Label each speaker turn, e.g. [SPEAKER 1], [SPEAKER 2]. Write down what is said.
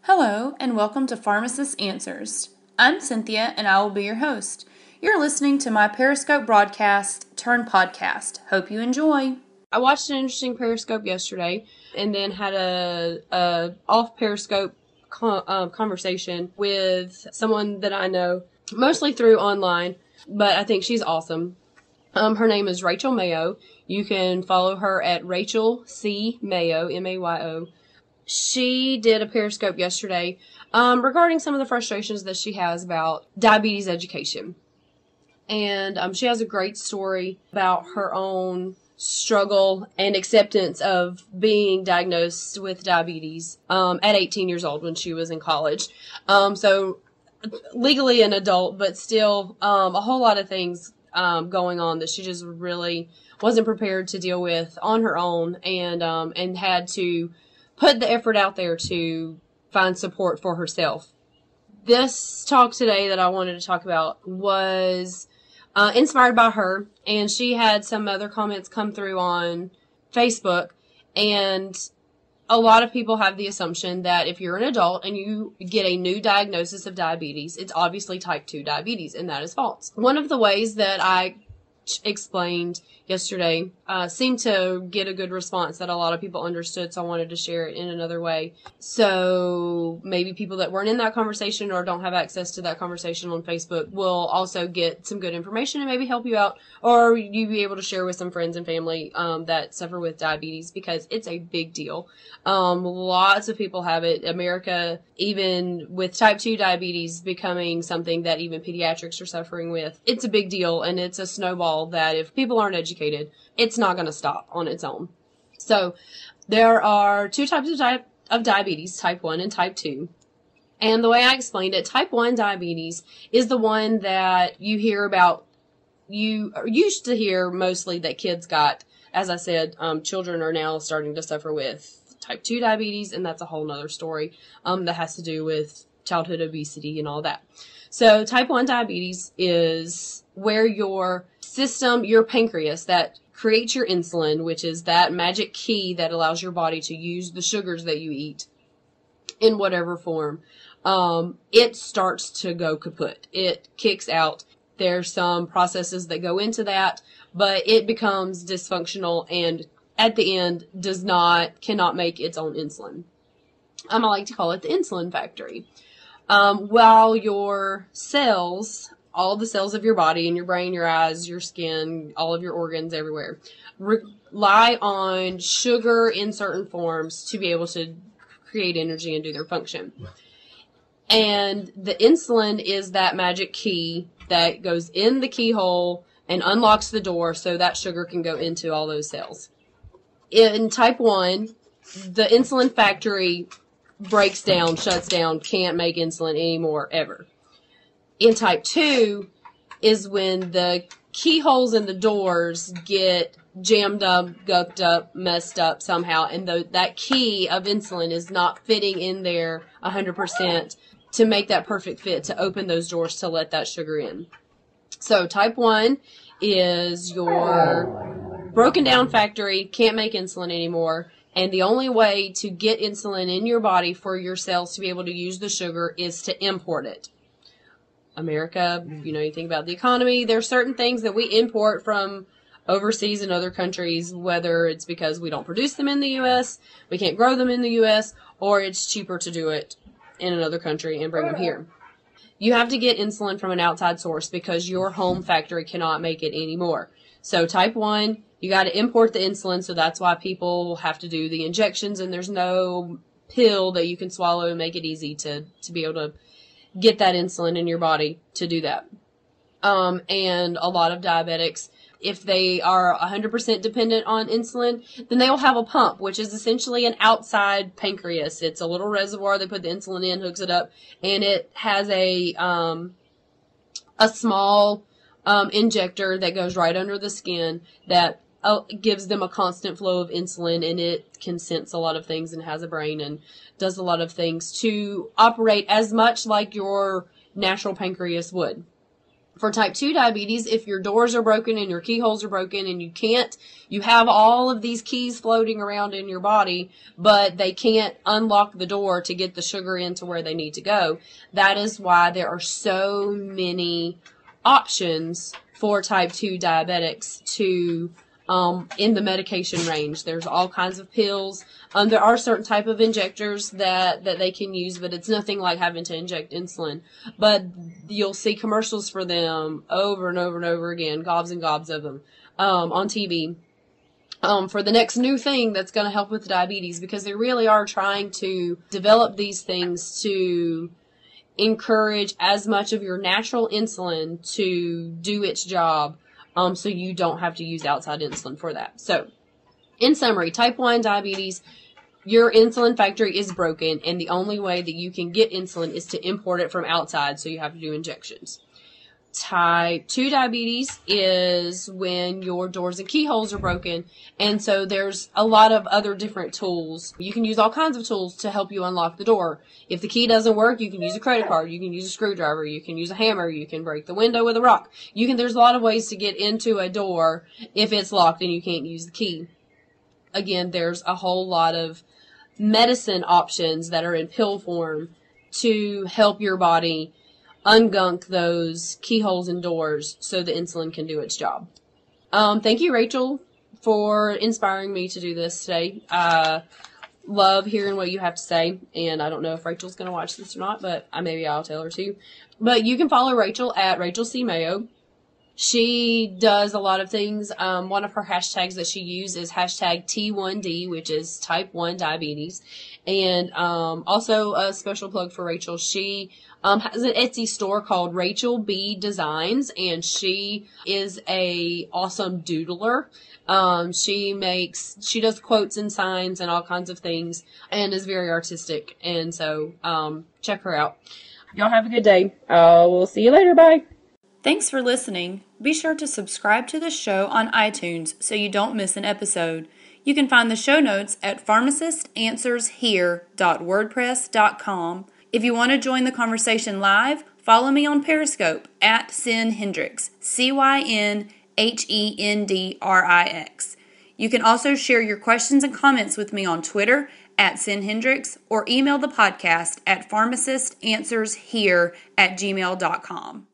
[SPEAKER 1] Hello, and welcome to Pharmacist Answers. I'm Cynthia, and I will be your host. You're listening to my Periscope broadcast turned podcast. Hope you enjoy. I watched an interesting Periscope yesterday, and then had a off Periscope conversation with someone that I know, mostly through online, but I think she's awesome. Her name is Rachel Mayo. You can follow her at Rachel C. Mayo, M-A-Y-O. She did a Periscope yesterday regarding some of the frustrations that she has about diabetes education. And she has a great story about her own struggle and acceptance of being diagnosed with diabetes at 18 years old when she was in college. So legally an adult, but still a whole lot of things going on that she just really wasn't prepared to deal with on her own, and had to put the effort out there to find support for herself. This talk today that I wanted to talk about was inspired by her, and she had some other comments come through on Facebook, and a lot of people have the assumption that if you're an adult and you get a new diagnosis of diabetes, it's obviously type 2 diabetes, and that is false. One of the ways that I explained yesterday seemed to get a good response that a lot of people understood, so I wanted to share it in another way. So maybe people that weren't in that conversation or don't have access to that conversation on Facebook will also get some good information and maybe help you out, or you be able to share with some friends and family that suffer with diabetes, because it's a big deal. Lots of people have it. America, even with type 2 diabetes becoming something that even pediatrics are suffering with, it's a big deal, and it's a snowball that if people aren't educated, it's not going to stop on its own. So there are two types of diabetes, type 1 and type 2. And the way I explained it, type 1 diabetes is the one that you hear about, you used to hear mostly that kids got. As I said, children are now starting to suffer with type 2 diabetes, and that's a whole nother story that has to do with childhood obesity and all that. So type 1 diabetes is where your system, your pancreas that creates your insulin, which is that magic key that allows your body to use the sugars that you eat in whatever form, it starts to go kaput. It kicks out. There's some processes that go into that, but it becomes dysfunctional, and at the end cannot make its own insulin. I like to call it the insulin factory. While your cells, all the cells of your body, and your brain, your eyes, your skin, all of your organs everywhere, rely on sugar in certain forms to be able to create energy and do their function. And the insulin is that magic key that goes in the keyhole and unlocks the door so that sugar can go into all those cells. In type 1, the insulin factory breaks down, shuts down, can't make insulin anymore, ever. In type 2 is when the keyholes in the doors get jammed up, gucked up, messed up somehow, and that key of insulin is not fitting in there 100% to make that perfect fit to open those doors to let that sugar in. So type 1 is your broken down factory, can't make insulin anymore, and the only way to get insulin in your body for your cells to be able to use the sugar is to import it. America, you think about the economy, there are certain things that we import from overseas and other countries, whether it's because we don't produce them in the U.S., we can't grow them in the U.S., or it's cheaper to do it in another country and bring them here. You have to get insulin from an outside source because your home factory cannot make it anymore. So type 1, you got to import the insulin, so that's why people have to do the injections, and there's no pill that you can swallow and make it easy to be able to get that insulin in your body to do that. And a lot of diabetics, if they are 100% dependent on insulin, then they will have a pump, which is essentially an outside pancreas. It's a little reservoir. They put the insulin in, hooks it up, and it has a small injector that goes right under the skin that gives them a constant flow of insulin, and it can sense a lot of things and has a brain and does a lot of things to operate as much like your natural pancreas would.
[SPEAKER 2] For type 2 diabetes, if your doors are broken and your keyholes are broken and you have all of these keys floating around in your body, but they can't unlock the door to get the sugar into where they need to go, that is why there are so many options for type 2 diabetics to in the medication range. There's all kinds of pills. There are certain type of injectors that they can use, but it's nothing like having to inject insulin. But you'll see commercials for them over and over and over again, gobs and gobs of them, on TV. For the next new thing that's going to help with diabetes, because they really are trying to develop these things to encourage as much of your natural insulin to do its job, so you don't have to use outside insulin for that. So, in summary, type 1 diabetes, your insulin factory is broken, and the only way that you can get insulin is to import it from outside, so you have to do injections. Type 2 diabetes is when your doors and keyholes are broken, and so there's a lot of other different tools. You can use all kinds of tools to help you unlock the door. If the key doesn't work, you can use a credit card, you can use a screwdriver, you can use a hammer, you can break the window with a rock. There's a lot of ways to get into a door if it's locked and you can't use the key. Again, there's a whole lot of medicine options that are in pill form to help your body ungunk those keyholes and doors so the insulin can do its job. Thank you, Rachel, for inspiring me to do this today. Love hearing what you have to say, and I don't know if Rachel's going to watch this or not, but maybe I'll tell her to. But you can follow Rachel at Rachel C. Mayo. She does a lot of things. One of her hashtags that she uses is hashtag T1D, which is type 1 diabetes. And also a special plug for Rachel. She has an Etsy store called Rachel B Designs, and she is a awesome doodler. She does quotes and signs and all kinds of things, and is very artistic. And so check her out. Y'all have a good day. We'll see you later. Bye.
[SPEAKER 1] Thanks for listening. Be sure to subscribe to the show on iTunes so you don't miss an episode. You can find the show notes at pharmacistanswershere.wordpress.com. If you want to join the conversation live, follow me on Periscope at Cyn Hendrix, CYNHENDRIX. You can also share your questions and comments with me on Twitter at Cyn Hendrix, or email the podcast at pharmacistanswershere@gmail.com.